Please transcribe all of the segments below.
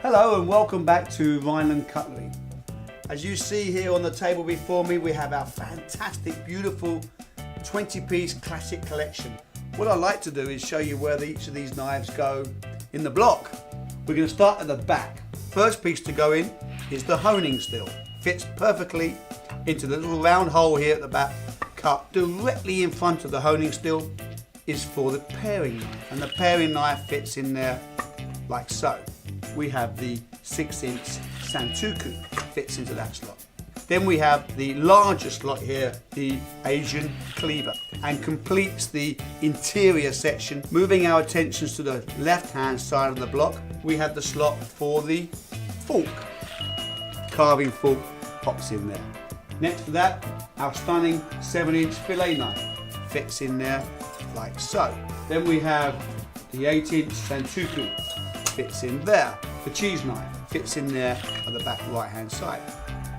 Hello and welcome back to Rhineland Cutlery. As you see here on the table before me, we have our fantastic, beautiful 20-piece classic collection. What I like to do is show you where each of these knives go in the block. We're going to start at the back. First piece to go in is the honing steel. Fits perfectly into the little round hole here at the back. Cut directly in front of the honing steel is for the paring knife, and the paring knife fits in there like so. We have the 6-inch Santoku, fits into that slot. Then we have the larger slot here, the Asian cleaver, and completes the interior section. Moving our attentions to the left-hand side of the block, we have the slot for the fork. Carving fork pops in there. Next to that, our stunning 7-inch fillet knife fits in there like so. Then we have the 8-inch Santoku, fits in there. The cheese knife fits in there at the back right-hand side.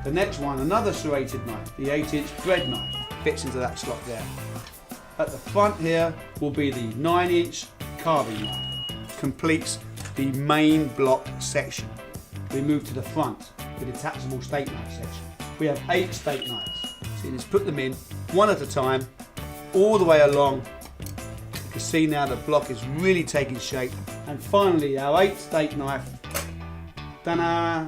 The next one, another serrated knife, the 8-inch bread knife, fits into that slot there. At the front here will be the 9-inch carving knife, completes the main block section. We move to the front, the detachable steak knife section. We have 8 steak knives. So you just put them in one at a time, all the way along. You can see now the block is really taking shape. And finally, our 8 steak knife. Ta-da!